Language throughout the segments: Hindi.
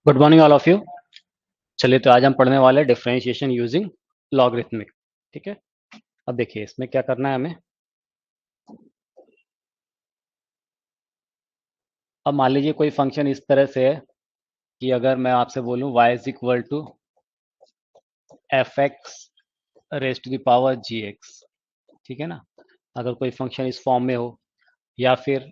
Good morning all of you. चलिए तो आज हम पढ़ने वाले हैं डिफरेंशिएशन यूजिंग लॉगरिथमिक। ठीक है, अब देखिए इसमें क्या करना है हमें। अब मान लीजिए कोई फंक्शन इस तरह से है कि अगर मैं आपसे बोलूं y is equal to F X raise to the power G X. ठीक है ना, अगर कोई फंक्शन इस फॉर्म में हो या फिर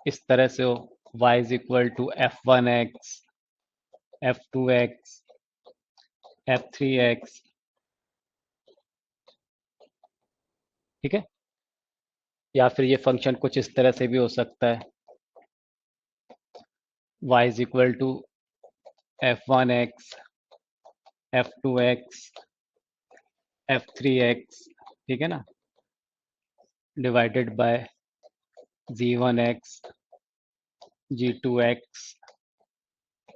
इस तरह से हो y is equal to F one X F two X F three X. ठीक है, या फिर ये फंक्शन कुछ इस तरह से भी हो सकता है y is equal to F one X F two X F three X. ठीक है ना, divided by G one X G two x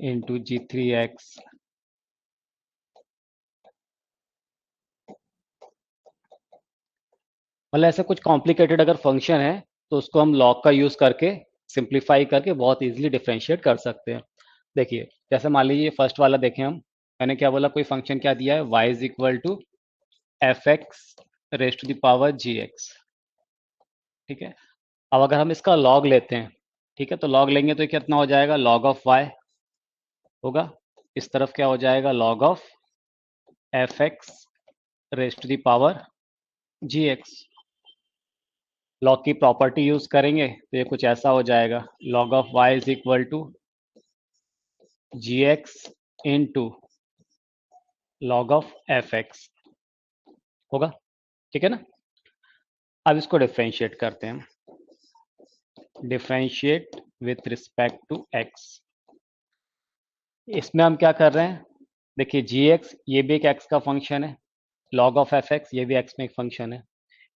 into G three X. मतलब ऐसे कुछ कॉम्प्लिकेटेड अगर फंक्शन है तो उसको हम लॉग का यूज करके सिंप्लीफाई करके बहुत इजीली डिफरेंशिएट कर सकते हैं। देखिए जैसे मान लीजिए फर्स्ट वाला देखें हम, मैंने क्या बोला, कोई फंक्शन क्या दिया है, y is equal to F X raise to the power G X. ठीक है, अब अगर हम इसका लॉग लेते हैं, ठीक है, तो लॉग लेंगे तो कितना हो जाएगा, लॉग ऑफ y होगा। इस तरफ क्या हो जाएगा, log of F X raise to the power G X. Log की प्रॉपर्टी यूज करेंगे तो ये कुछ ऐसा हो जाएगा, log of y is equal to G X into log of F X होगा। ठीक है ना, अब इसको डिफ्रेंशिएट करते हैं, differentiate with respect to x। इसमें हम क्या कर रहे हैं, देखिए जी एक्स ये भी एक x का फंक्शन है, लॉग ऑफ एफ एक्स ये भी x में एक फंक्शन है।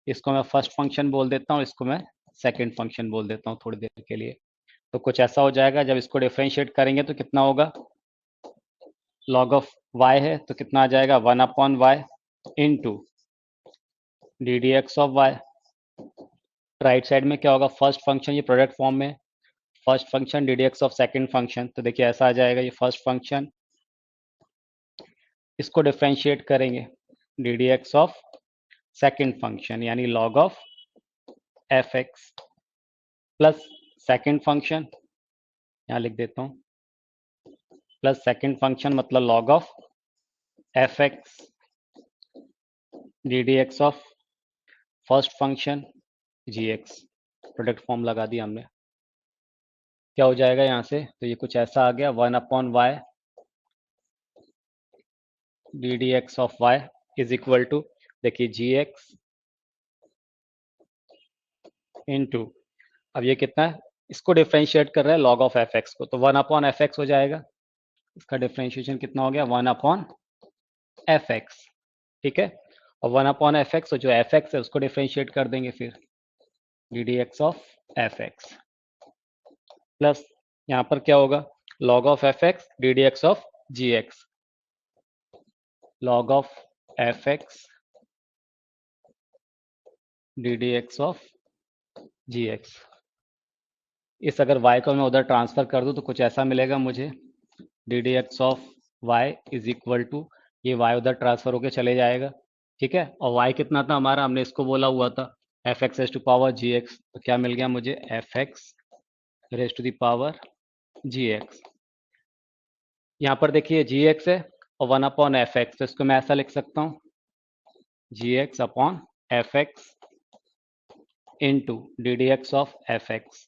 इसको मैं फर्स्ट फंक्शन बोल देता हूँ, इसको मैं सेकंड फंक्शन बोल देता हूँ थोड़ी देर के लिए। तो कुछ ऐसा हो जाएगा, जब इसको डिफरेंशिएट करेंगे तो कितना होगा, लॉग ऑफ y है तो कितना आ जाएगा, one upon Y into D D x of Y. Right side में क्या होगा, फर्स्ट फंक्शन ये प्रोडक्ट फॉर्म में, first function D D x of second function. तो देखिए ऐसा आ जाएगा, ये फर्स्ट फंक्शन, इसको डिफरेंशिएट करेंगे D D x of second function यानी log of F X plus second function, यहाँ लिख देता हूँ, प्लस सेकेंड फंक्शन मतलब log of F X D D x of first function G X. Product form लगा दिया हमने, क्या हो जाएगा यहाँ से, तो ये कुछ ऐसा आ गया, one upon Y D D x of Y is equal to, देखिए जी एक्स इंटू, अब ये कितना है, इसको डिफ्रेंशिएट कर रहा है लॉग ऑफ एफ एक्स को, तो वन अपॉन एफ एक्स हो जाएगा। इसका डिफ्रेंशिएशन कितना हो गया, वन अपॉन एफ एक्स। ठीक है, और वन अपॉन एफ एक्स, जो एफ एक्स है उसको डिफ्रेंशिएट कर देंगे फिर D D x of F X plus यहाँ पर क्या होगा, log of F X D D x of G X, log of F X D D x of G X. इस अगर y को मैं उधर ट्रांसफर कर दूं तो कुछ ऐसा मिलेगा मुझे, D D x of Y is equal to, ये y उधर ट्रांसफर होके चले जाएगा। ठीक है, और y कितना था हमारा, हमने इसको बोला हुआ था F X as to power G X, तो क्या मिल गया मुझे, F X raise to the power G X. यहाँ पर देखिए जी एक्स है और वन अपॉन एफ एक्स, तो इसको मैं ऐसा लिख सकता हूँ, G X upon F X into D D x of F X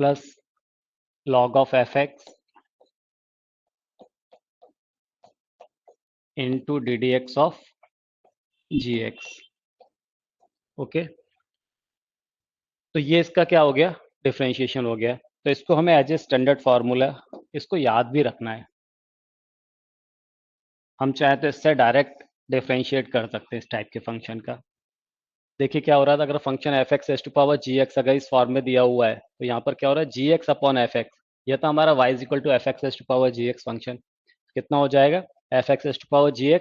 plus log of fx into ddx of gx। Okay, तो ये इसका क्या हो गया, डिफरेंशिएशन हो गया। तो इसको हमें एज ए स्टैंडर्ड फार्मूला इसको याद भी रखना है। हम चाहे तो इससे डायरेक्ट डिफरेंशिएट कर सकते हैं इस टाइप के फंक्शन का। देखिए क्या हो रहा था, अगर function F X S to power G X अगर इस फॉर्म में दिया हुआ है तो यहाँ पर क्या हो रहा है, G X upon F X, यह था हमारा Y is equal to F X S to power G X function. कितना हो जाएगा, F X S to power G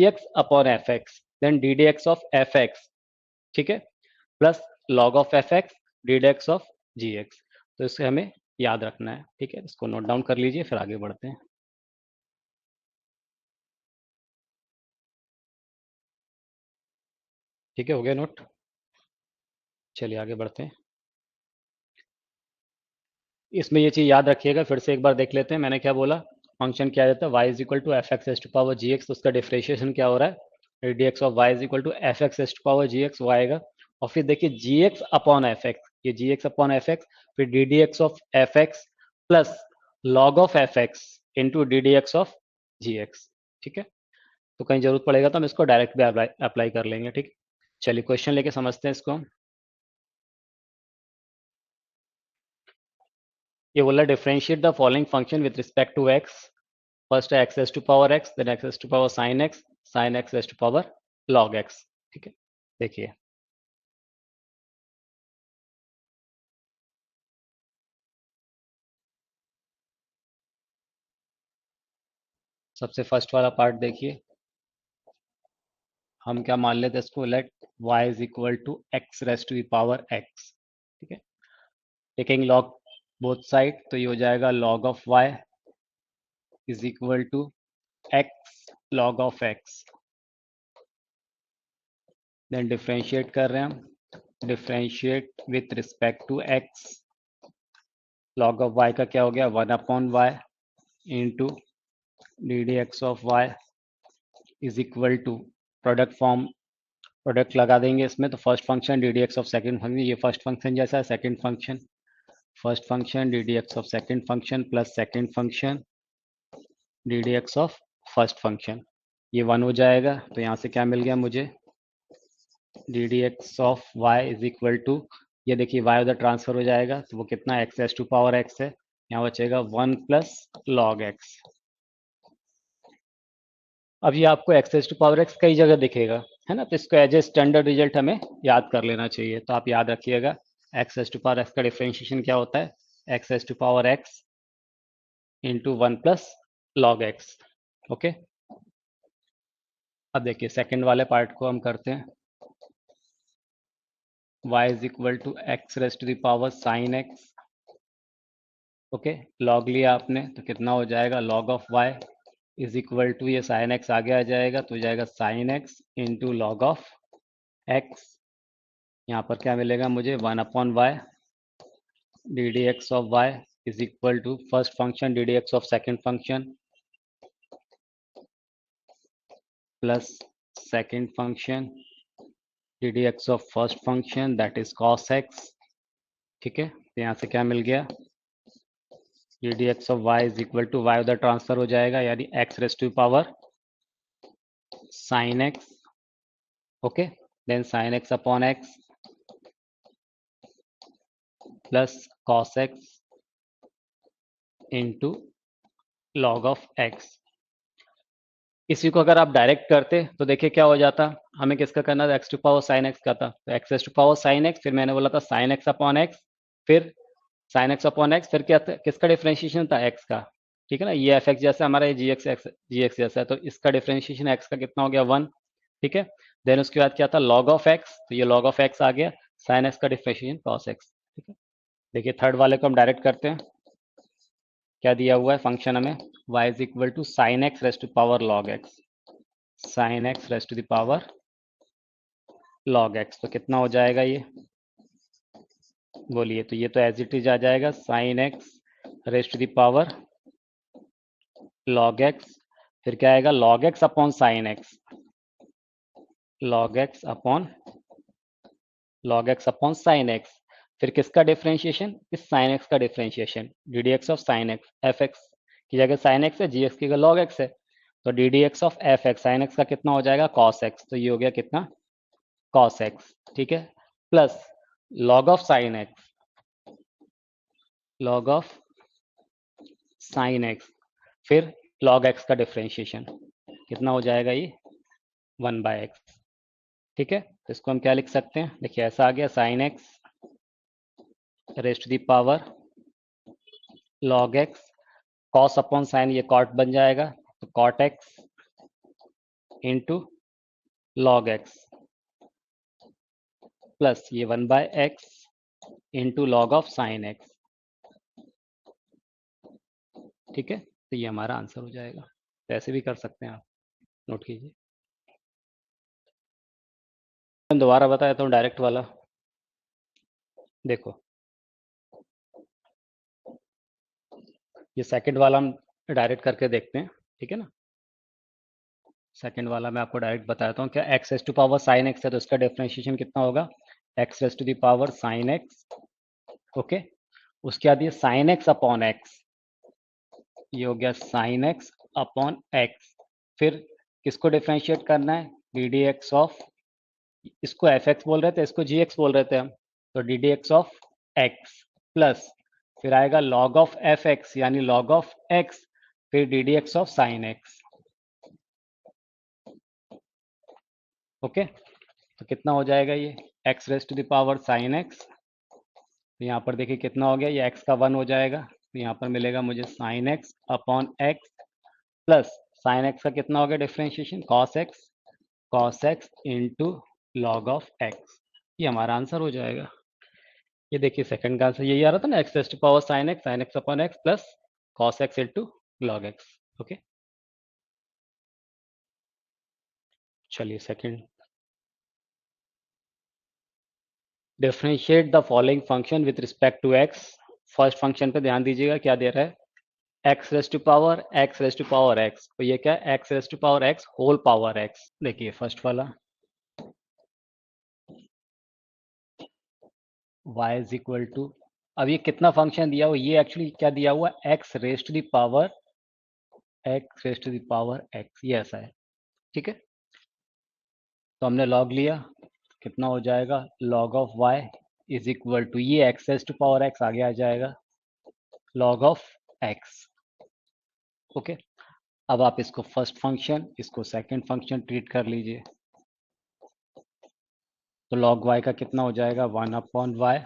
X upon F X then D D x of F X. ठीक है, plus log of F X D D x of G X. तो इससे हमें याद रखना है, ठीक है। इसको नोट डाउन कर लीजिए, फिर आगे बढ़ते हैं। ठीक है, हो गया नोट। चलिए आगे बढ़ते हैं। इसमें ये चीज़ याद रखिएगा, फिर से एक बार देख लेते हैं। मैंने क्या बोला, फंक्शन क्या रहता है, y is equal to F X S to power G X. तो उसका डिफ्रेंशिएशन क्या हो रहा है, D x of Y is equal to F X S to power G X, वो आएगा। और फिर देखिए G X upon F X, ये G X upon F X, फिर D D x of F X plus log of F X into D D x of G X. ठीक है, तो कहीं जरूरत पड़ेगा तो हम इसको डायरेक्ट भी अप्लाई कर लेंगे। ठीक, चलिए क्वेश्चन लेके समझते हैं इसको हम। ये बोला differentiate the following function with respect to X. First है x S to power x, then X S to power sine X S to power log x. ठीक है, देखिए सबसे फर्स्ट वाला पार्ट देखिए, हम क्या मान लेते हैं इसको, let y is equal to x raise to the power x. ठीक है, टेकिंग लॉग बोथ साइड, तो ये हो जाएगा log of y is equal to X log of X. Then differentiate कर रहे हैं हम, differentiate with respect to X. Log of y का क्या हो गया, 1/y into D D x of y is equal to, product form, product लगा देंगे इसमें, तो first function D D x of second function, ये फर्स्ट फंक्शन जैसा है, second function, first function D D x of second function plus second function D D x of first function, ये 1 हो जाएगा। तो यहाँ से क्या मिल गया मुझे, D D x of Y is equal to, ये देखिए वाई उधर ट्रांसफर हो जाएगा, तो वो कितना, x S to power X है, यहाँ बचेगा 1 प्लस लॉग एक्स। अब ये आपको X S to power X कई जगह दिखेगा, है ना, तो इसको एज ए स्टैंडर्ड रिजल्ट हमें याद कर लेना चाहिए। तो आप याद रखिएगा, X S to power x का डिफरेंशिएशन क्या होता है, x S to power x into 1 plus log X. Okay, अब देखिए सेकंड वाले पार्ट को हम करते हैं, y is equal to x raise to the power sine x. Okay, log लिया आपने तो कितना हो जाएगा, log of y is equal to, ये साइन एक्स आगे आ जाएगा तो हो जाएगा sine x into log of x. यहाँ पर क्या मिलेगा मुझे, 1/y d D x of y is equal to first function D D x of second function plus second function D D x of first function that is cos x। ठीक है, तो यहाँ से क्या मिल गया, d D x of Y is equal to, y उधर ट्रांसफर हो जाएगा, यानी x raise to power sine x. Okay, then sine x upon x plus cos x into log of x. इसी को अगर आप डायरेक्ट करते तो देखिए क्या हो जाता, हमें किसका करना था, x to power sine x का था, तो x S to power sine x, फिर मैंने बोला था साइन एक्स अपॉन एक्स, फिर साइन एक्स अपॉन एक्स, फिर क्या था, किसका डिफरेंशिएशन था, एक्स का। ठीक है ना, ये एफ एक्स जैसा हमारा, ये जी एक्स जैसा है, तो इसका डिफरेंशिएशन एक्स का कितना हो गया, 1। ठीक है, देन उसके बाद क्या था, लॉग ऑफ एक्स, तो ये लॉग ऑफ एक्स आ गया, साइन एक्स का डिफरेंशिएशन कॉस एक्स। ठीक है, देखिए थर्ड वाले को हम डायरेक्ट करते हैं, क्या दिया हुआ है फंक्शन हमें, y is equal to sine x raise to power log x, sine x raise to the power log x, तो कितना हो जाएगा ये, बोलिए, तो ये तो एज इट इज आ जाएगा, sine x raise to the power log x, फिर क्या आएगा, log x upon sine x, log x upon sine x, फिर किसका डिफरेंशिएशन, इस साइन एक्स का differentiation, d D x of sine x, f x की जगह साइन एक्स है, जी एक्स की जगह लॉग एक्स है, तो d D x of F x, sine x का कितना हो जाएगा, कॉस एक्स, तो ये हो गया कितना, कॉस एक्स। ठीक है, plus log of sine x, log of sine x, फिर लॉग एक्स का डिफरेंशिएशन कितना हो जाएगा, ये 1/x। ठीक है, तो इसको हम क्या लिख सकते हैं, देखिए ऐसा आ गया, sine x raise to the power log x, cos upon sine, ये कॉट बन जाएगा, तो cot x into log x plus ये 1/x into log of sine x. ठीक है, तो ये हमारा आंसर हो जाएगा। तो ऐसे भी कर सकते हैं आप, नोट कीजिए। मैं दोबारा बताया तो डायरेक्ट वाला देखो, ये सेकंड वाला हम डायरेक्ट करके देखते हैं, ठीक है ना। सेकंड वाला मैं आपको डायरेक्ट बताता हूँ। क्या x raise to power sine x है तो इसका डिफरेंशिएशन कितना होगा, x raise to the power sine x. Okay, उसके बाद ये साइन एक्स अपॉन एक्स, ये हो गया साइन एक्स अपॉन एक्स। फिर किसको डिफरेंशिएट करना है, डी डी एक्स ऑफ, इसको एफ एक्स बोल रहे थे, इसको जी एक्स बोल रहे थे हम, तो d D x of x plus, फिर आएगा लॉग ऑफ एफ एक्स यानी लॉग ऑफ एक्स, फिर D D x of sine x. Okay, तो कितना हो जाएगा ये, x raise to the power sine x, तो यहाँ पर देखिए कितना हो गया, ये एक्स का 1 हो जाएगा, तो यहाँ पर मिलेगा मुझे sine x upon x plus sign x का कितना हो गया differentiation, cos x into log of x. ये हमारा आंसर हो जाएगा। ये देखिए सेकंड का आंसर यही आ रहा था ना, X raise to power sine x upon x plus cos x into log X. Okay, चलिए second, differentiate the following function with respect to X. First function पे ध्यान दीजिएगा क्या दे रहा है, x raise to power X, तो ये क्या है, x raise to power x whole power X. देखिए फर्स्ट वाला y इज इक्वल टू, अब ये कितना फंक्शन दिया हुआ, ये एक्चुअली क्या दिया हुआ, x raise to the power x, ये ऐसा है। ठीक है, तो हमने लॉग लिया, कितना हो जाएगा, log of y is equal to, ये x raise to power X आगे आ जाएगा, लॉग ऑफ x। ओके, अब आप इसको फर्स्ट फंक्शन, इसको सेकंड फंक्शन ट्रीट कर लीजिए, तो log y का कितना हो जाएगा, 1 upon Y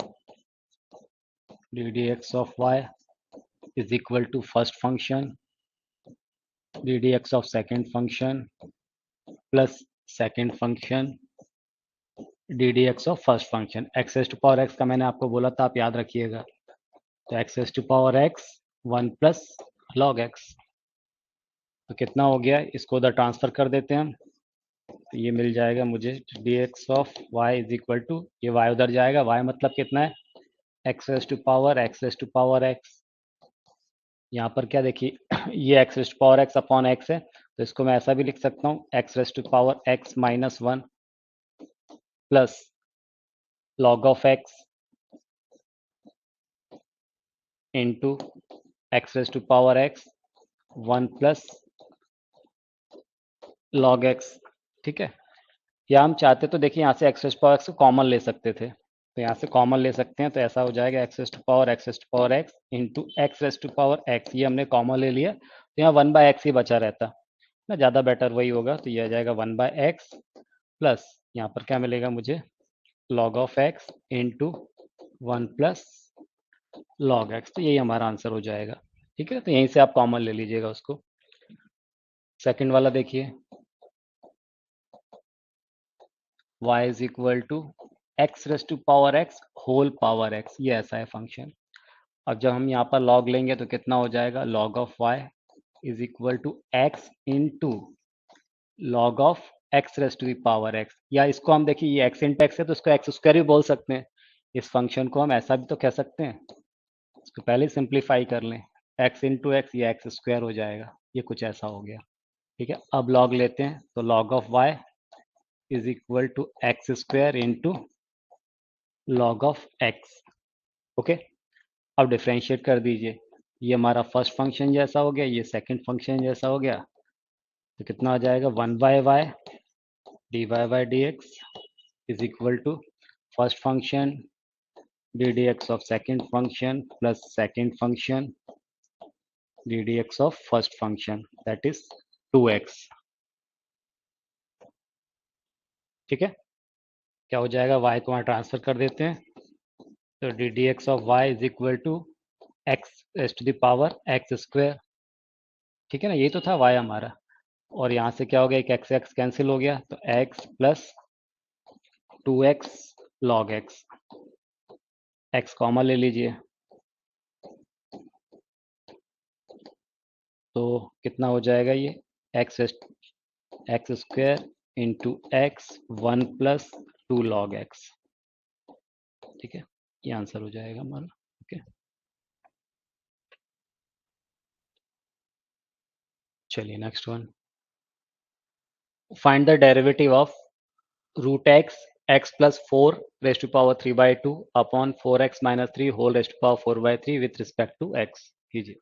D D x of Y is equal to first function D D x of second function plus second function D D x of first function. X S to power x का मैंने आपको बोला था, आप याद रखिएगा, तो x S to power x 1 plus log x, तो कितना हो गया, इसको उधर ट्रांसफर कर देते हैं हम, तो ये मिल जाएगा मुझे d x of Y is equal to, ये वाई उधर जाएगा, वाई मतलब कितना है, x raise to power x, यहाँ पर क्या देखिए ये x raise to power x upon x है, तो इसको मैं ऐसा भी लिख सकता हूँ, x raise to power x minus 1 plus log of x into x raise to power x 1 plus log x. ठीक है, या हम चाहते तो देखिए यहाँ से x raise to power x को कॉमन ले सकते थे, तो यहाँ से कॉमन ले सकते हैं, तो ऐसा हो जाएगा x raise to power x into x raise to power x, ये हमने कॉमन ले लिया, तो यहाँ 1/x ही बचा रहता ना, ज़्यादा बेटर वही होगा, तो ये आ जाएगा 1/x प्लस यहाँ पर क्या मिलेगा मुझे, log of x into 1 plus log x, तो यही हमारा आंसर हो जाएगा। ठीक है, तो यहीं से आप कॉमन ले लीजिएगा उसको। सेकंड वाला देखिए, y is equal to x raise to power x whole power x, ये ऐसा है फंक्शन। अब जब हम यहाँ पर लॉग लेंगे तो कितना हो जाएगा, log of y is equal to x into log of x raise to the power x, या इसको हम देखिए ये एक्स इंटू एक्स है तो इसको एक्स स्क्वायर भी बोल सकते हैं, इस फंक्शन को हम ऐसा भी तो कह सकते हैं, इसको पहले सिंप्लीफाई कर लें, एक्स इंटू एक्स ये एक्स स्क्वायर हो जाएगा, ये कुछ ऐसा हो गया। ठीक है, अब लॉग लेते हैं, तो log of y is equal to x square into log of x. Okay, अब डिफ्रेंशिएट कर दीजिए, ये हमारा फर्स्ट फंक्शन जैसा हो गया, ये सेकंड फंक्शन जैसा हो गया, तो कितना आ जाएगा, 1/y d Y by D x is equal to first function D D x of second function plus second function D D x of first function, that is 2x। ठीक है, क्या हो जाएगा, y को वहाँ ट्रांसफर कर देते हैं, तो d D x of Y is equal to x S to the power x square. ठीक है ना, ये तो था y हमारा, और यहाँ से क्या हो गया, एक एक्स एक्स कैंसिल हो गया, तो x plus 2x log x, x comma ले लीजिए, तो कितना हो जाएगा ये x x square into x 1 + 2 log x। ठीक है, ये आंसर हो जाएगा हमारा। ओके, चलिए next one. Find the derivative of root x plus 4 raised to power 3/2 upon 4x minus 3 whole raised to power 4/3 with respect to x कीजिए।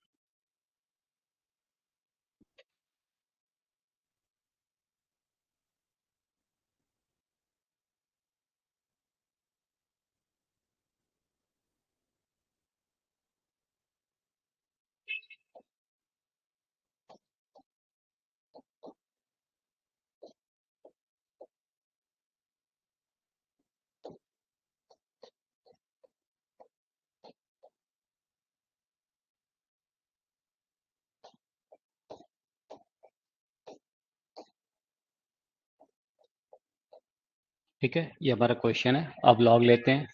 ठीक है, ये हमारा क्वेश्चन है। अब लॉग लेते हैं,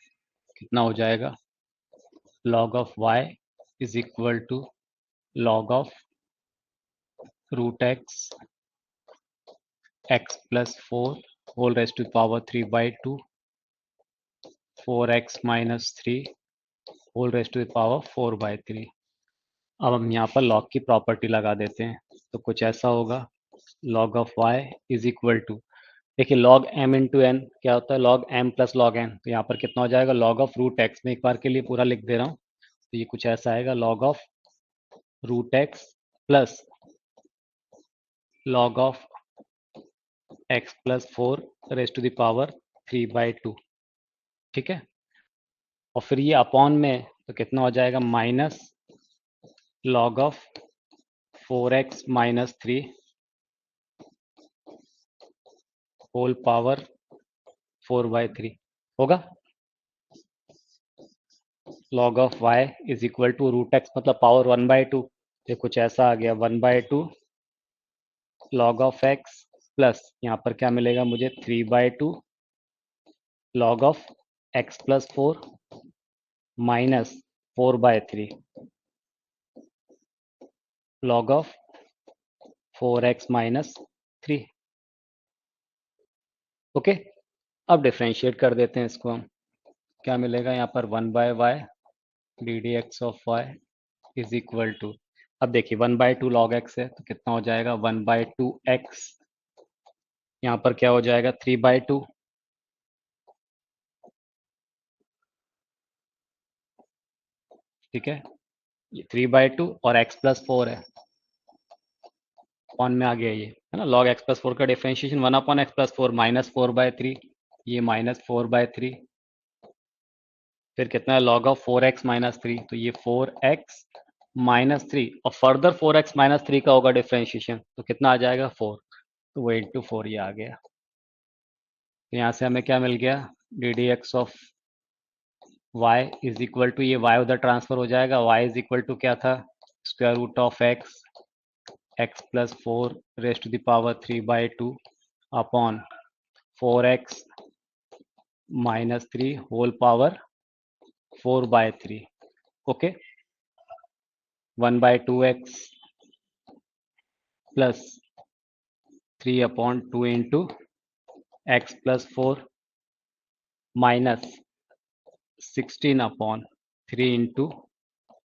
कितना हो जाएगा log of y is equal to log of root x plus 4 whole raised to power 3/2 4x minus 3 whole raised to the power 4/3। अब हम यहाँ पर log की प्रॉपर्टी लगा देते हैं, तो कुछ ऐसा होगा log of y is equal to, देखिए log m इंटू एन क्या होता है, log m plus log n, तो यहाँ पर कितना हो जाएगा log of रूट x। मैं एक बार के लिए पूरा लिख दे रहा हूँ, तो ये कुछ ऐसा आएगा log of root x plus log of x plus 4 raise to the power 3/2। ठीक है, और फिर ये अपॉन में तो कितना हो जाएगा minus log of 4x minus 3 whole power 4/3 होगा। log of y is equal to root x मतलब पावर 1/2, ये कुछ ऐसा आ गया 1/2 log of x प्लस यहाँ पर क्या मिलेगा मुझे 3/2 log of x plus 4 minus 4/3 log of 4x minus 3। Okay, अब डिफ्रेंशिएट कर देते हैं इसको हम, क्या मिलेगा यहाँ पर 1/y d D x of Y is equal to, अब देखिए 1/2 log x है तो कितना हो जाएगा 1/2x, यहाँ पर क्या हो जाएगा 3/2, ठीक है, ये 3/2 और x प्लस 4 है, अपॉन में आ गया ये है ना, log x प्लस 4 का डिफरेंशिएशन 1/x+4 -4/3, ये -4/3, फिर कितना है log ऑफ 4x माइनस 3, तो ये 4x माइनस 3 और फर्दर 4x माइनस 3 का होगा डिफरेंशिएशन, तो कितना आ जाएगा 4, तो वो इंटू 4 ये आ गया। तो यहाँ से हमें क्या मिल गया d D x of y is equal to, ये y उधर ट्रांसफर हो जाएगा, y इज इक्वल टू क्या था square root of x plus 4 raise to the power 3/2 upon 4x minus 3 whole power 4/3। Okay, 1/2x plus 3/2 into x plus 4 minus 16/3 into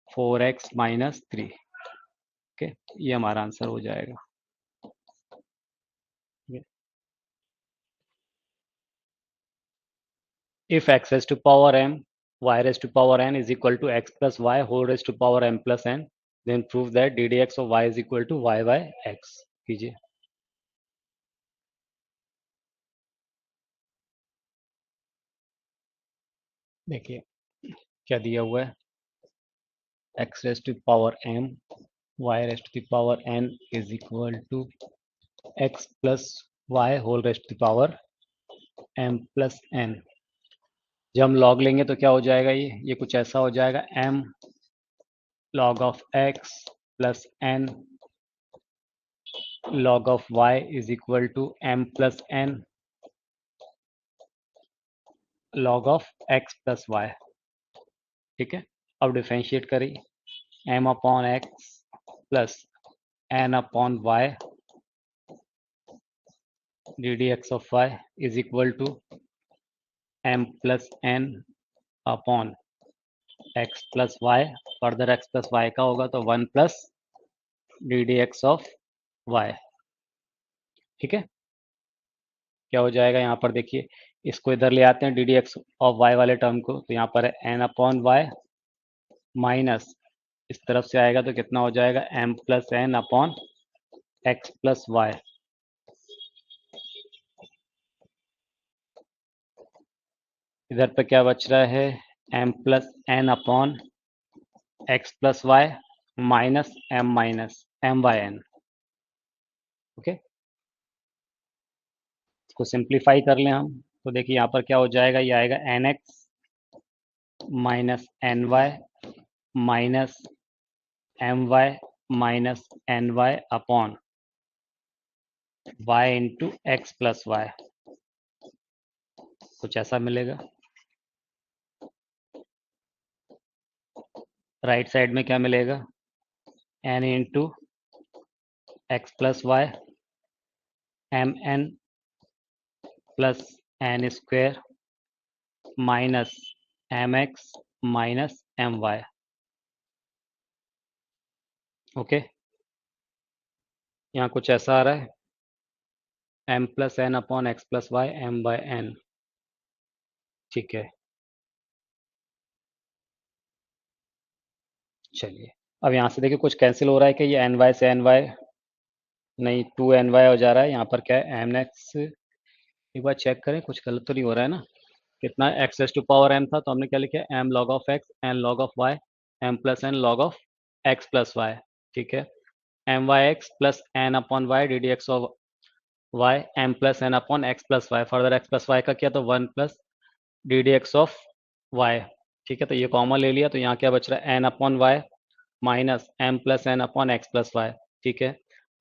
4x minus 3। Okay, ये हमारा आंसर हो जाएगा। If x raised to power m, y raised to power n is equal to x plus y whole raised to power m plus n, then prove that dd x of y is equal to y by x कीजिए। देखिए क्या दिया हुआ है, x raised to power m, y raised to the power n is equal to x plus y whole raised to the power m plus n। जब हम log लेंगे तो क्या हो जाएगा, ये कुछ ऐसा हो जाएगा m log of x plus n log of y is equal to m plus n log of x plus y। ठीक है, अब डिफरेंशिएट करिए m upon x plus n upon Y D D x of Y is equal to m plus n upon x plus y, further x plus y का होगा तो 1 plus d D x of Y. ठीक है, क्या हो जाएगा यहाँ पर देखिए, इसको इधर ले आते हैं d D x of y वाले टर्म को, तो यहाँ पर है एन अपॉन वाई माइनस इस तरफ से आएगा तो कितना हो जाएगा m plus n upon x plus y. इधर पे क्या बच रहा है m plus n upon x plus y minus m y n. Okay, इसको सिंप्लीफाई कर लें हम, तो देखिए यहाँ पर क्या हो जाएगा, ये आएगा n x minus n y minus m y minus n y upon y into x plus y, कुछ ऐसा मिलेगा। राइट साइड में क्या मिलेगा, n into x plus y m n plus n square minus m x minus m y. Okay, यहाँ कुछ ऐसा आ रहा है m plus n upon x plus y m by n. ठीक है, चलिए अब यहाँ से देखिए कुछ कैंसिल हो रहा है कि ये एन वाई से एन वाई नहीं, टू एन वाई हो जा रहा है। यहाँ पर क्या है एम एक्स, एक बार चेक करें कुछ गलत तो नहीं हो रहा है ना। कितना x S to power m था, तो हमने क्या लिखा m log of x n log of y m plus n log of x plus y. ठीक है, m y x plus n upon Y D D x of y m plus n upon x plus y, further x plus y का किया तो 1 plus d D x of Y. ठीक है, तो ये कॉमन ले लिया तो यहाँ क्या बच रहा है n upon y minus m plus n upon x plus y. ठीक है,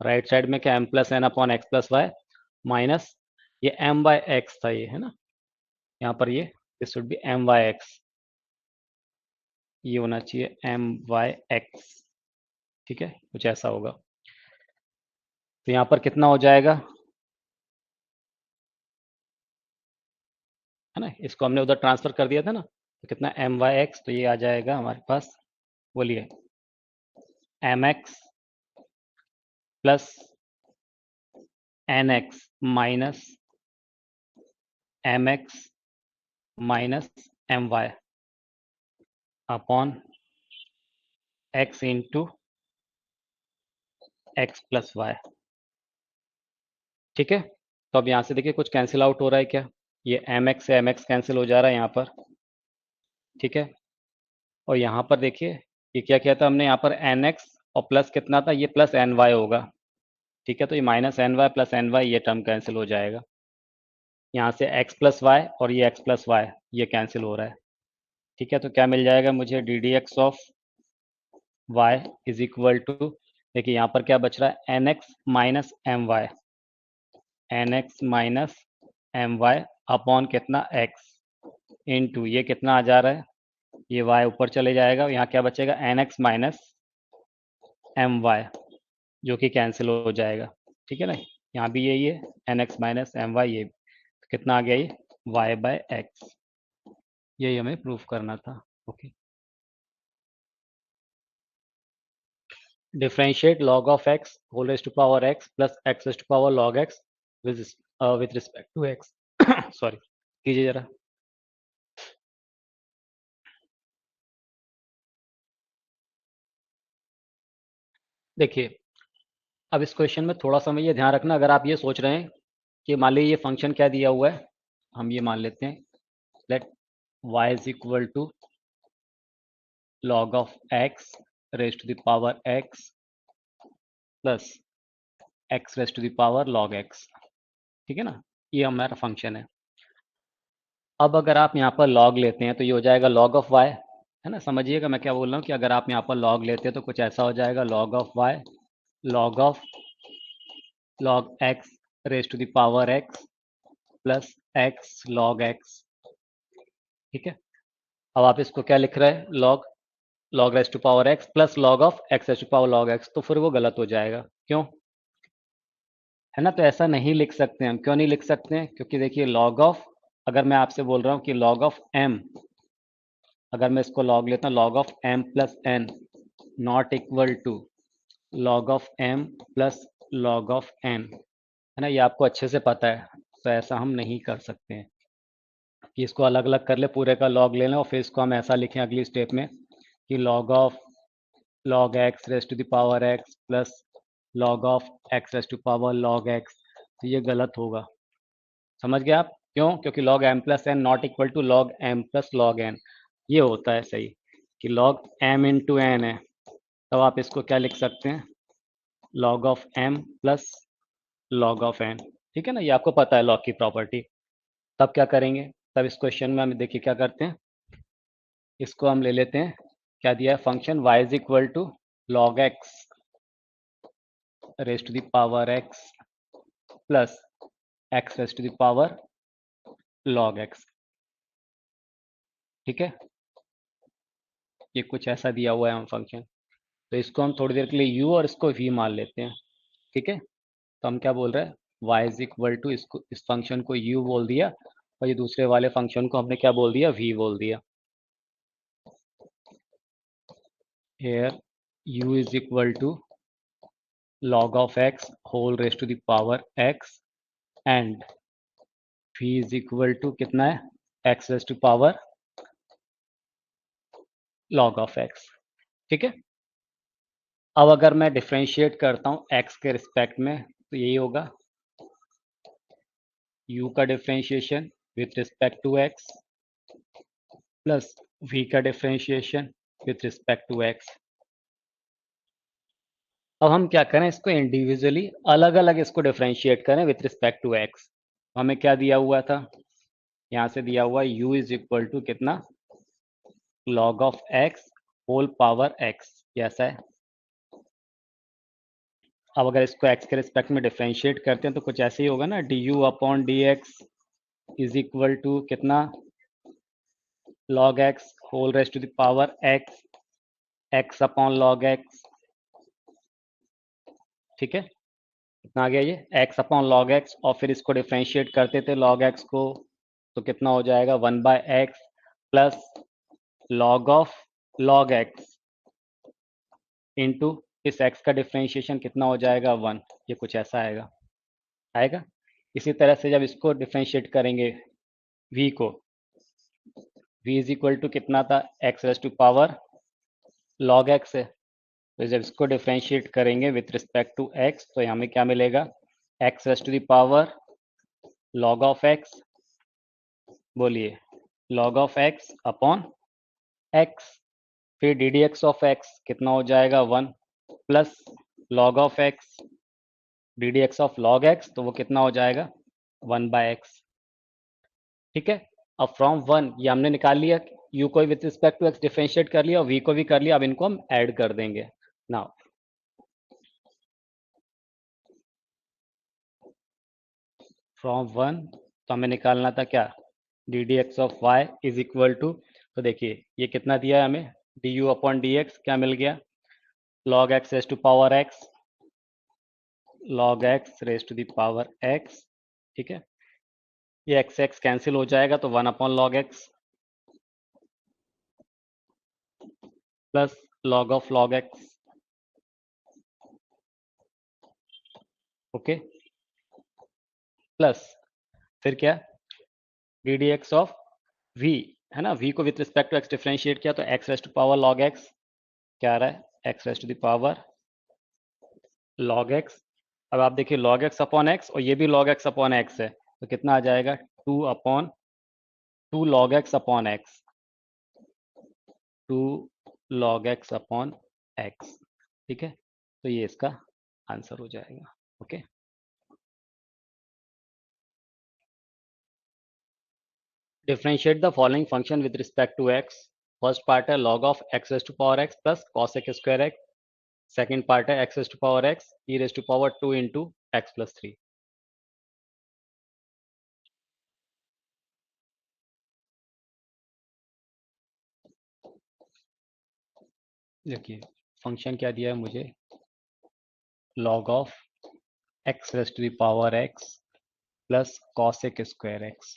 राइट साइड में क्या m plus n upon x plus y minus ये एम बाई एक्स था, ये है ना, यहाँ पर ये this should be m y x, ये होना चाहिए एम वाई एक्स। ठीक है, कुछ ऐसा होगा, तो यहाँ पर कितना हो जाएगा, है ना, इसको हमने उधर ट्रांसफर कर दिया था ना, तो कितना एम वाई एक्स, तो ये आ जाएगा हमारे पास, बोलिए m x plus n x minus m x minus m y upon x into x plus y. ठीक है, तो अब यहाँ से देखिए कुछ कैंसिल आउट हो रहा है क्या, ये एम एक्स से एम एक्स कैंसिल हो जा रहा है यहाँ पर। ठीक है, और यहाँ पर देखिए ये क्या किया था हमने, यहाँ पर एन एक्स और प्लस कितना था, ये प्लस एन वाई होगा। ठीक है, तो ये minus n y plus n y, ये टर्म कैंसिल हो जाएगा। यहाँ से एक्स प्लस वाई और ये एक्स प्लस वाई ये कैंसिल हो रहा है। ठीक है, तो क्या मिल जाएगा मुझे D D x of Y is equal to, देखिए यहाँ पर क्या बच रहा है n x minus m y, n x minus m y upon कितना एक्स इंटू ये कितना आ जा रहा है, ये वाई ऊपर चले जाएगा, यहाँ क्या बचेगा n x minus m y जो कि कैंसिल हो जाएगा। ठीक है ना, यहाँ भी यही है n x minus m y, ये तो कितना आ गया ये वाई बाय एक्स, यही हमें प्रूफ करना था। Okay, differentiate log of x whole raised to power x plus x raised to power log x with respect to x sorry, कीजिए जरा। देखिए अब इस क्वेश्चन में थोड़ा सा में ये ध्यान रखना, अगर आप ये सोच रहे हैं कि मान लीजिए ये फंक्शन क्या दिया हुआ है, हम ये मान लेते हैं let y is equal to log of x raised to the power x plus x raised to the power log x। ठीक है ना, ये हमारा फंक्शन है। अब अगर आप यहाँ पर log लेते हैं तो ये हो जाएगा log ऑफ y, है ना, समझिएगा मैं क्या बोल रहा हूँ कि अगर आप यहाँ पर log लेते हैं तो कुछ ऐसा हो जाएगा log of y log of log x raise to the power x plus x log x। ठीक है, अब आप इसको क्या लिख रहे हैं, log raise to power x plus log of x raise to power log x, तो फिर वो गलत हो जाएगा। क्यों? है ना, तो ऐसा नहीं लिख सकते हम। क्यों नहीं लिख सकते हैं? क्योंकि देखिए लॉग ऑफ, अगर मैं आपसे बोल रहा हूँ कि लॉग ऑफ एम, अगर मैं इसको लॉग लेता हूँ, log of m plus n not equal to log of m plus log of n, है ना, ये आपको अच्छे से पता है। तो ऐसा हम नहीं कर सकते हैं कि इसको अलग अलग कर ले, पूरे का लॉग ले लें और फिर इसको हम ऐसा लिखें अगली स्टेप में कि log of log x raise to the power x plus log of x raise to power log x, तो ये गलत होगा। समझ गए आप? क्यों? क्योंकि log m plus n not equal to log m plus log n, ये होता है सही कि लॉग एम इंटू एन है, तब आप इसको क्या लिख सकते हैं, log of m plus log of n. ठीक है ना, ये आपको पता है लॉग की प्रॉपर्टी। तब क्या करेंगे, तब इस क्वेश्चन में हम देखिए क्या करते हैं, इसको हम ले लेते हैं, क्या दिया है function y is equal to log x raise to the power x plus x raise to the power log x. ठीक है, ये कुछ ऐसा दिया हुआ है हम फंक्शन, तो इसको हम थोड़ी देर के लिए u और इसको v मान लेते हैं। ठीक है, तो हम क्या बोल रहे हैं, y इज इक्वल टू, इसको इस फंक्शन को u बोल दिया और ये दूसरे वाले फंक्शन को हमने क्या बोल दिया, v बोल दिया। Here u is equal to log of x whole raised to the power x and v is equal to कितना है, x raised to power log of x। ठीक है, अब अगर मैं डिफ्रेंशिएट करता हूँ x के रिस्पेक्ट में तो यही होगा, u का differentiation with respect to x plus v का differentiation with respect to x। अब हम क्या करें, इसको इंडिविजुअली अलग अलग इसको डिफ्रेंशिएट करें विथ रिस्पेक्ट टू x। हमें क्या दिया हुआ था, यहाँ से दिया हुआ u इज इक्वल टू कितना, log of x whole power x, ऐसा है। अब अगर इसको x के रिस्पेक्ट में डिफ्रेंशिएट करते हैं तो कुछ ऐसे ही होगा ना, du upon d x is equal to कितना, log x whole raise to the power x, x upon log x। ठीक है, कितना आ गया ये, x अपॉन log x, और फिर इसको डिफ्रेंशिएट करते थे log x को, तो कितना हो जाएगा 1/x plus log of log x into इस x का डिफ्रेंशिएशन कितना हो जाएगा 1, ये कुछ ऐसा आएगा आएगा। इसी तरह से जब इसको डिफ्रेंशिएट करेंगे v को, v इज इक्वल टू कितना था, x raise to power log x है, तो जब इसको डिफ्रेंशिएट करेंगे विथ रिस्पेक्ट टू x तो हमें क्या मिलेगा, x raise to the power log of x, बोलिए log of x upon x, फिर D D x of x कितना हो जाएगा 1 plus log of x d D x of log x, तो वो कितना हो जाएगा 1/x। ठीक है, अब फ्रॉम 1 ये हमने निकाल लिया, u को with respect to x differentiate कर लिया और v को भी कर लिया, अब इनको हम ऐड कर देंगे। नाउ फ्रॉम 1 तो हमें निकालना था क्या, d D x of Y is equal to, तो देखिए ये कितना दिया है हमें, d u upon d x क्या मिल गया, log x raise to power x, log x raise to the power x। ठीक है, ये एक्स एक्स कैंसिल हो जाएगा तो 1 upon log x plus log of log x। Okay, plus फिर क्या, d D x of v, है ना, v को with respect to x differentiate किया तो x raise to power log x क्या आ रहा है, x raise to the power log x। अब आप देखिए log x अपॉन x और ये भी log x अपॉन x है, तो कितना आ जाएगा 2 log x upon x, 2 log x upon x। ठीक है, तो ये इसका आंसर हो जाएगा। Okay, differentiate the following function with respect to x। First part है log of x raise to power x plus cos x square x, second part है x raise to power x e raise to power 2 into x plus 3। देखिए फंक्शन क्या दिया है मुझे, log of x raise to the power x plus cosec square x,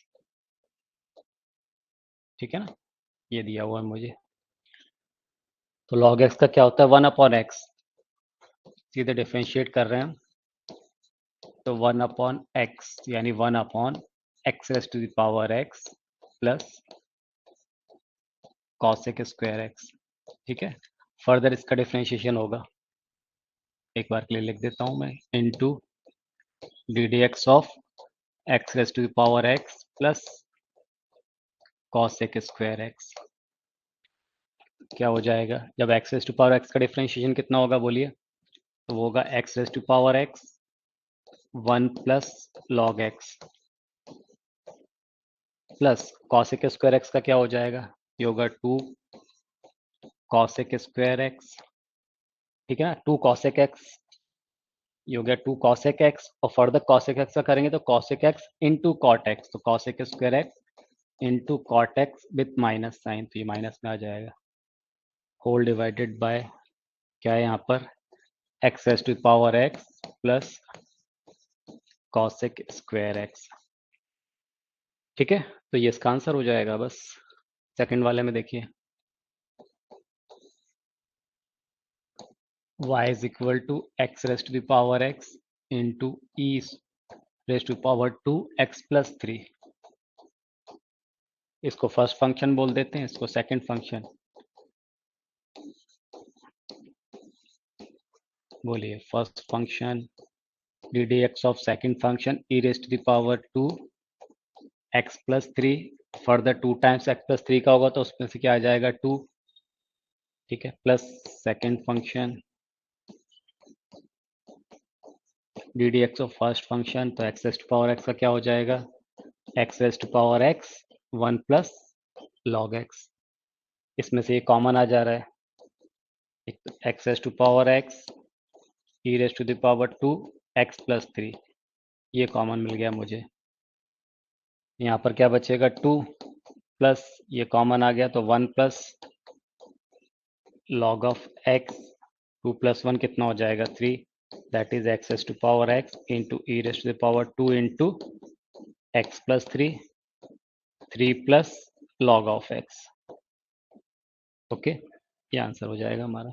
ठीक है ना, ये दिया हुआ है मुझे। तो log x का क्या होता है, 1/x, सीधे डिफरेंशिएट कर रहे हैं हम, तो 1/x यानी 1/x raise to the power x plus cosec square x, ठीक है। फर्दर इसका डिफरेंशिएशन होगा, एक बार के लिए लिख देता हूं मैं, into d D x of x raise to the power x plus cosec square x. क्या हो जाएगा, जब x raise to power x का डिफरेंशिएशन कितना होगा बोलिए, तो वो होगा x raise to power x 1 plus log x plus cosec square x का क्या हो जाएगा, ये होगा 2 कॉसेक स्क्वायर एक्स, ठीक है ना, 2 कॉसेक एक्स, ये हो गया 2 कॉसेक एक्स, और फर्दर कॉसेक एक्स का करेंगे तो cosec X into cot X, तो cosec square X into cot X with minus sign, तो ये माइनस में आ जाएगा, होल डिवाइडेड बाय क्या है यहाँ पर, x raise to power x plus cosec square x, ठीक है। तो ये इसका आंसर हो जाएगा बस। सेकंड वाले में देखिए, y is equal to x raised to the power x into e raised to power 2 x plus 3, इसको फर्स्ट फंक्शन बोल देते हैं, इसको सेकंड फंक्शन। बोलिए, first function D D x of second function e raise to the power 2 x plus 3, further 2 times x plus 3 का होगा तो उसमें से क्या आ जाएगा 2, ठीक है, plus second function D D x of first function, तो x raise to power x का क्या हो जाएगा, x raise to power x 1 plus log x, इसमें से ये कॉमन आ जा रहा है, x raise to power x e raise to the power 2 x plus 3, ये कॉमन मिल गया मुझे। यहाँ पर क्या बचेगा 2 प्लस ये कॉमन आ गया तो 1 plus log of x, 2 plus 1 कितना हो जाएगा 3, that is x raise to power x into e raise to the power 2 into x plus 3, 3 plus log of x, okay, ये आंसर हो जाएगा हमारा।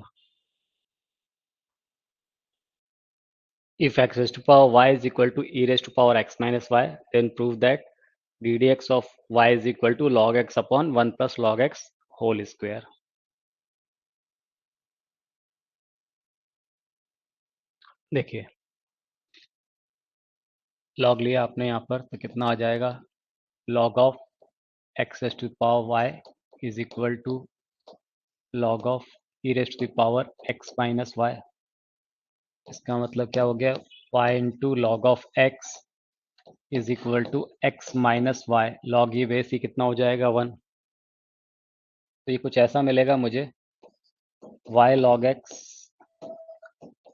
If x raised to power y is equal to e raised to power x minus y, then prove that ddx of y is equal to log x upon 1 plus log x whole square। देखिए log लिया आपने यहाँ पर तो कितना आ जाएगा, log of x raised to power y is equal to log of e raised to the power x minus y। इसका मतलब क्या हो गया, y into log of x is equal to x minus y, log ये बेस ही कितना हो जाएगा 1, तो ये कुछ ऐसा मिलेगा मुझे, y log x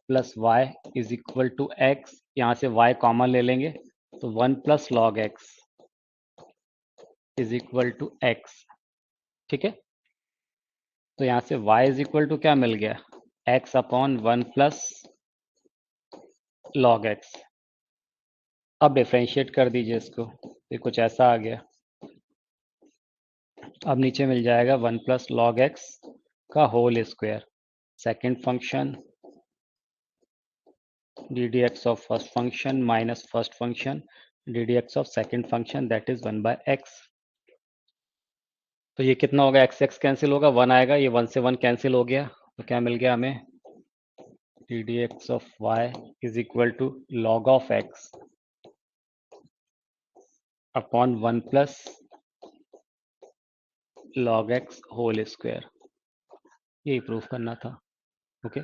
plus y is equal to x, यहाँ से y कॉमन ले लेंगे तो 1 plus log x is equal to x, ठीक है। तो यहाँ से y इज इक्वल टू क्या मिल गया, x upon 1 plus log x. अब डिफ्रेंशिएट कर दीजिए इसको, ये कुछ ऐसा आ गया, अब नीचे मिल जाएगा 1 प्लस लॉग एक्स का whole square, second function D D x of first function minus first function D D x of second function, that is 1 by x. तो ये कितना होगा, एक्स एक्स कैंसिल होगा, 1 आएगा, ये 1 से 1 कैंसिल हो गया, तो क्या मिल गया हमें, d D x of Y is equal to log of x upon 1 plus log x whole square, यही प्रूफ करना था, okay.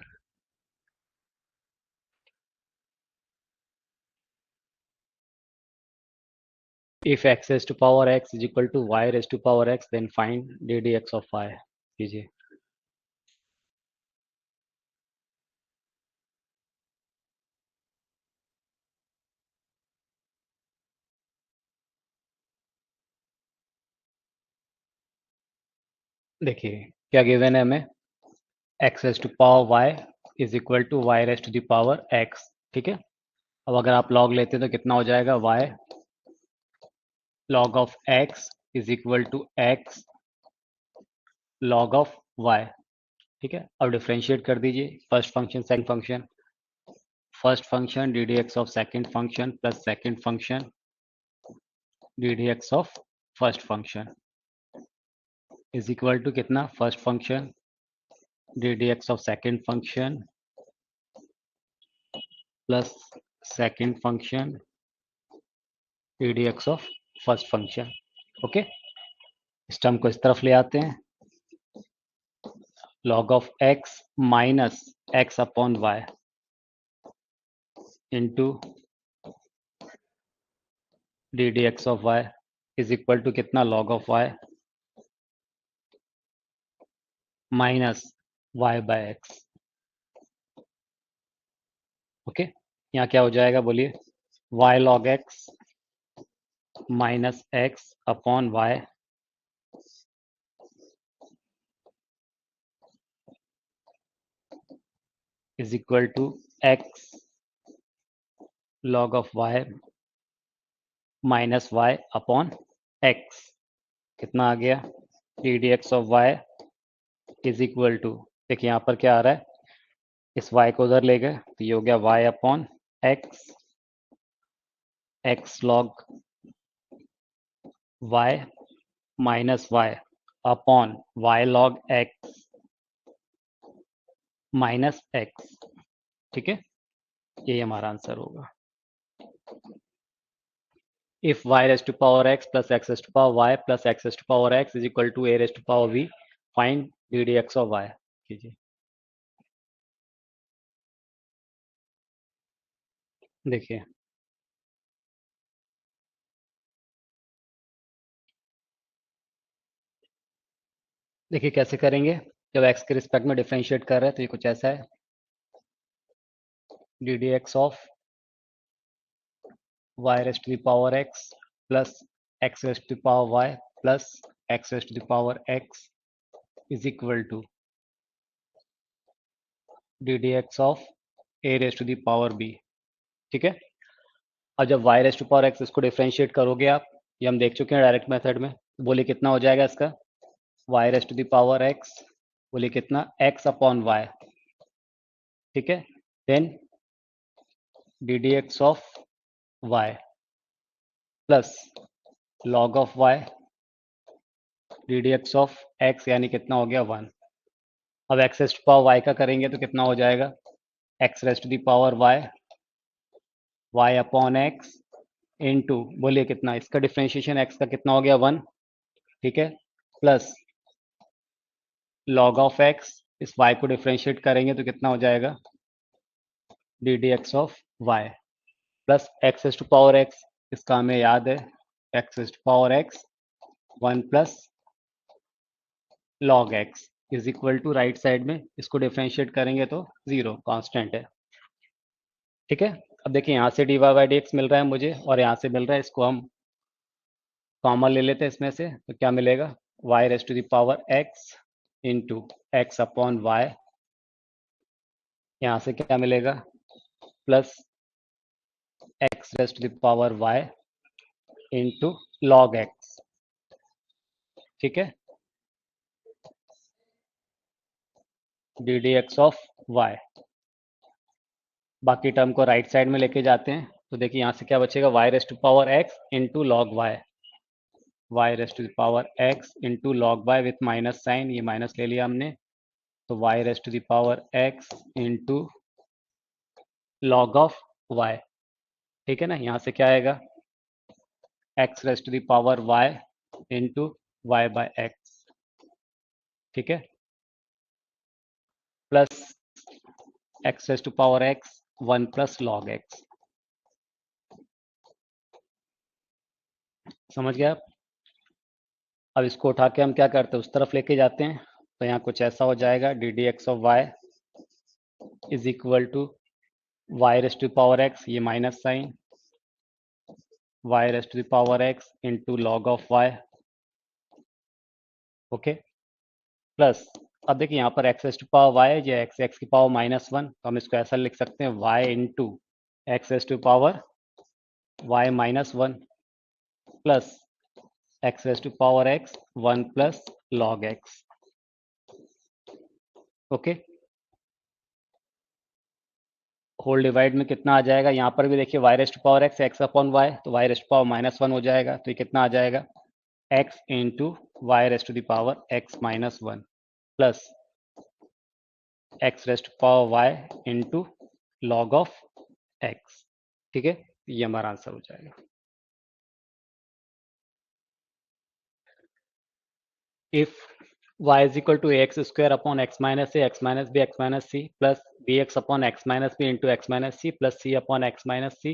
If x raise to power x is equal to y raise to power x then find d D x of y, कीजिए। देखिए क्या गिवन है हमें, x raise to power y is equal to Y raise to the power x. ठीक है, अब अगर आप लॉग लेते हैं तो कितना हो जाएगा, Y log of X is equal to X log of Y. ठीक है, अब डिफ्रेंशिएट कर दीजिए first function second function. First function D D x of second function plus second function D D x of first function is equal to कितना, first function D D x of second function plus second function D D x of first function. Okay, इस टर्म को इस तरफ ले आते हैं, log of x minus x upon y into D D x of Y is equal to कितना, log of y minus y by x. Okay, यहाँ क्या हो जाएगा बोलिए, y log x minus x upon y is equal to x log of y minus y upon x। कितना आ गया, d D x of Y is equal to, देखिए यहाँ पर क्या आ रहा है, इस y को उधर ले गए तो ये हो गया y upon x, x log y minus y upon y log x minus x। ठीक है, ये हमारा आंसर होगा। If y raise to power x plus x raise to power y plus x raise to power x is equal to a raise to power v, find d D x of y कीजिए। देखिए देखिए कैसे करेंगे, जब x के रिस्पेक्ट में डिफरेंशिएट कर रहे हैं तो ये कुछ ऐसा है, d D x of y raise to the power x plus x raise to the power y plus x raise to the power x is equal to D D x of a raise to the power b। ठीक है, और जब y raise to power x इसको डिफरेंशिएट करोगे आप, ये हम देख चुके हैं डायरेक्ट मेथड में, बोलिए कितना हो जाएगा इसका, y raise to the power x, बोलिए कितना, x अपॉन y। ठीक है, then D D x of y plus log of y d D x of x, यानी कितना हो गया 1। अब x raise to power y का करेंगे तो कितना हो जाएगा, x raise to the power y upon x into, बोलिए कितना, इसका डिफ्रेंशिएशन x का कितना हो गया 1। ठीक है, प्लस log ऑफ x, इस y को डिफ्रेंशिएट करेंगे तो कितना हो जाएगा, D D x of y plus x S to power x, इसका हमें याद है x S to power x 1 plus log x is equal to, right side में इसको डिफ्रेंशिएट करेंगे तो 0 कांस्टेंट है। ठीक है, अब देखिए यहाँ से D Y by D X मिल रहा है मुझे और यहाँ से मिल रहा है, इसको हम कॉमन ले लेते हैं इसमें से, तो क्या मिलेगा, y raise to the power x into x upon y, यहाँ से क्या मिलेगा, plus x raise to the power y into log x। ठीक है, d D x of y, बाकी टर्म को राइट साइड में लेके जाते हैं तो देखिए यहाँ से क्या बचेगा, y raise to power x into log y, y raise to power x into log y with minus sign, ये माइनस ले लिया हमने, तो y raise to power x into log of y। ठीक है ना, यहाँ से क्या आएगा, x raise to power y into y by x. ठीक है, plus x raise to power x 1 plus log x। समझ गया आप, अब इसको उठा के हम क्या करते हैं, उस तरफ लेके जाते हैं, तो यहाँ कुछ ऐसा हो जाएगा, D D x of Y is equal to Y raise to power x, ये minus sign, Y raise to power x into log of Y. Okay, plus अब देखिए यहाँ पर X S to power Y या एक्स की पावर -1, तो हम इसको ऐसा लिख सकते हैं Y into X S to power Y -1 plus x S to power x 1 plus log X. Okay, whole divide में कितना आ जाएगा, यहाँ पर भी देखिए y raised to power x x upon y, तो वाई रेस्ट पावर -1 हो जाएगा, तो ये कितना आ जाएगा x into y raised to the power x -1 plus x raised power y into log of x. ठीक है, ये हमारा आंसर हो जाएगा। If y is equal to ax square upon x minus a x minus b x minus c plus bx upon x minus b into x minus c plus c upon x minus c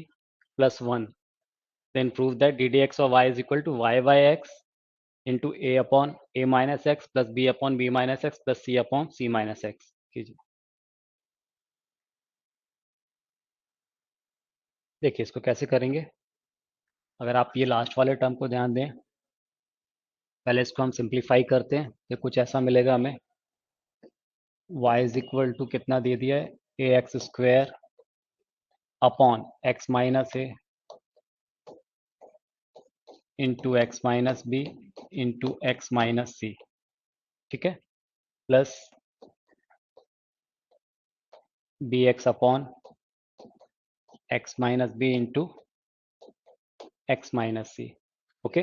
plus 1, then prove that ddx of y is equal to y by x into a upon a minus x plus b upon b minus x plus c upon c minus x कीजिए। देखिए इसको कैसे करेंगे, अगर आप ये लास्ट वाले टर्म को ध्यान दें, पहले इसको हम सिंप्लीफाई करते हैं, तो कुछ ऐसा मिलेगा हमें y इज इक्वल टू कितना दे दिया है A x square upon x minus A into x minus B into x minus C. ठीक है, plus B X upon x minus B into x minus सी। ओके,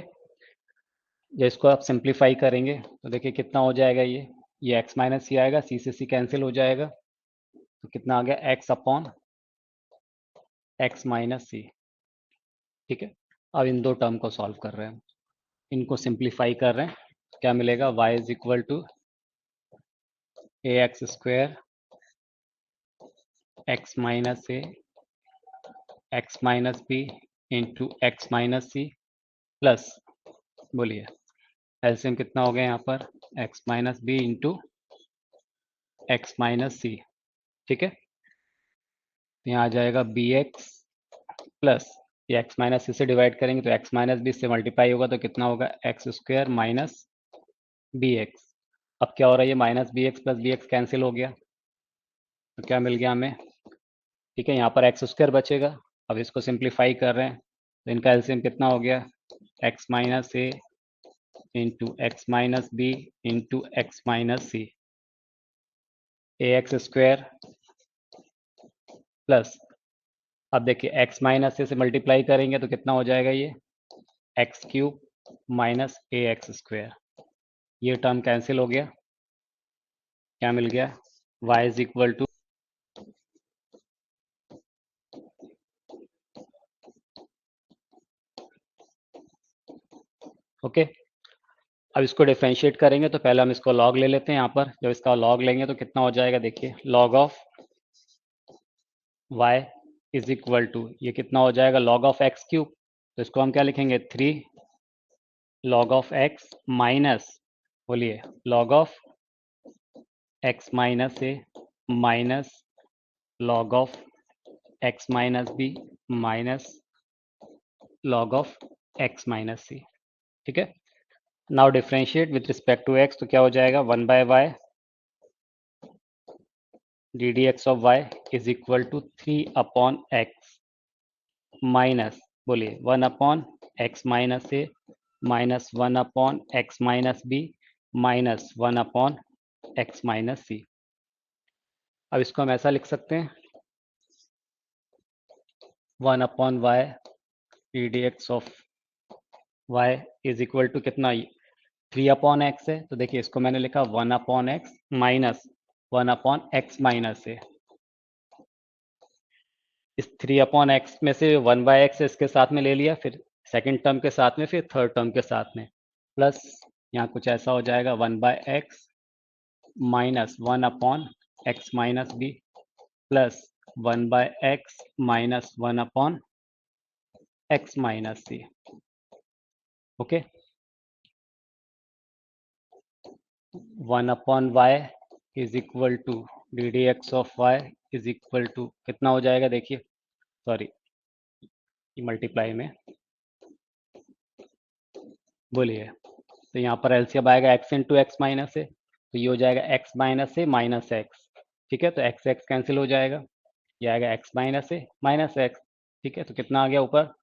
जब इसको आप सिंप्लीफाई करेंगे तो देखिए कितना हो जाएगा, ये एक्स माइनस सी आएगा, सी से सी कैंसिल हो जाएगा, तो कितना आ गया x upon x minus C. ठीक है, अब इन दो टर्म को सॉल्व कर रहे हैं, इनको सिंप्लीफाई कर रहे हैं, क्या मिलेगा y is equal to A x square X minus A X minus B into x minus C plus, बोलिए एलसीएम कितना हो गया यहाँ पर X minus B into x minus C. ठीक है, तो यहाँ आ जाएगा बी एक्स प्लस ये एक्स माइनस सी से डिवाइड करेंगे तो एक्स माइनस बी से मल्टीप्लाई होगा, तो कितना होगा X square minus B X. अब क्या हो रहा है, ये minus B x plus B x cancel हो गया, तो क्या मिल गया हमें, ठीक है, यहाँ पर एक्स स्क्वायर बचेगा। अब इसको सिंप्लीफाई कर रहे हैं, तो इनका एलसीएम कितना हो गया X minus A into x minus B into x minus C, A x square plus, अब देखिए एक्स माइनस ए से मल्टीप्लाई करेंगे तो कितना हो जाएगा, ये एक्स क्यूब माइनस ए एक्स स्क्वायर, ये टर्म कैंसिल हो गया, क्या मिल गया y is equal to okay. अब इसको डिफ्रेंशिएट करेंगे तो पहले हम इसको लॉग ले लेते हैं, यहाँ पर जब इसका लॉग लेंगे तो कितना हो जाएगा, देखिए log of y is equal to ये कितना हो जाएगा लॉग ऑफ एक्स क्यूब, तो इसको हम क्या लिखेंगे 3 लॉग ऑफ एक्स माइनस, बोलिए log of X minus A minus log of X minus B minus log of X minus C. ठीक है, now differentiate with respect to X, तो क्या हो जाएगा 1 by Y D D x of Y is equal to 3 upon x minus, बोलिए 1 upon x minus A minus 1 upon x minus B minus 1 upon x minus c. अब इसको हम ऐसा लिख सकते हैं 1 upon Y D D x of Y is equal to कितना 3 अपॉन एक्स है, तो देखिए इसको मैंने लिखा 1 upon x minus 1 upon x minus a, इस 3 अपॉन एक्स में से 1 बाय एक्स इसके साथ में ले लिया, फिर सेकंड टर्म के साथ में, फिर थर्ड टर्म के साथ में, प्लस यहाँ कुछ ऐसा हो जाएगा 1 by x minus 1 upon x minus b plus 1 by x minus 1 upon x minus C. Okay, 1 upon y is equal to D D x of Y is equal to कितना हो जाएगा, देखिए सॉरी मल्टीप्लाई में, बोलिए तो यहाँ पर एलसीएम आएगा एक्स इंटू एक्स माइनस ए, तो ये हो जाएगा x minus A minus x. ठीक है, तो एक्स एक्स कैंसिल हो जाएगा, ये आएगा x minus A minus x. ठीक है, तो कितना आ गया ऊपर,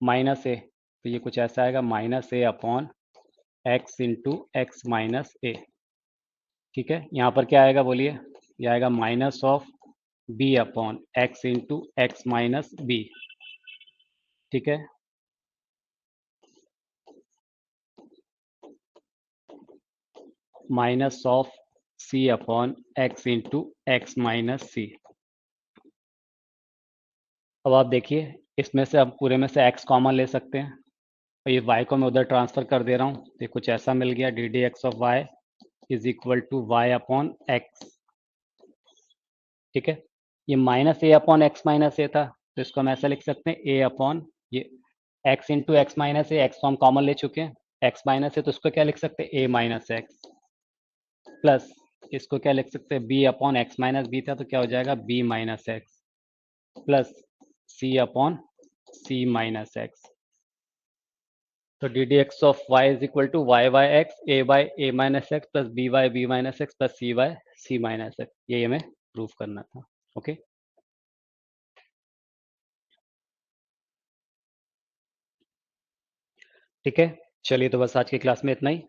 माइनस ए, तो ये कुछ ऐसा आएगा minus a upon x into x minus a. ठीक है, यहाँ पर क्या आएगा बोलिए, ये आएगा minus of b upon x into x minus b. ठीक है, minus of c upon x into x minus c. अब आप देखिए, इसमें से अब पूरे में से x कॉमन ले सकते हैं, और ये y को मैं उधर ट्रांसफर कर दे रहा हूँ, तो ये कुछ ऐसा मिल गया, d D x of Y is equal to y upon x. ठीक है, ये minus a upon x minus a था, तो इसको हम ऐसा लिख सकते हैं ए अपॉन ये एक्स इंटू एक्स माइनस ए, एक्स को हम कॉमन ले चुके हैं, एक्स माइनस है तो उसको क्या लिख सकते हैं, ए माइनस एक्स, प्लस इसको क्या लिख सकते हैं, b upon x minus b था तो क्या हो जाएगा, b minus x, plus c upon c minus x. तो d D x of Y is equal to y y x a by a minus x plus b minus x plus c by c minus x, ये हमें प्रूफ करना था। ओके, ठीक है, चलिए तो बस आज की क्लास में इतना ही।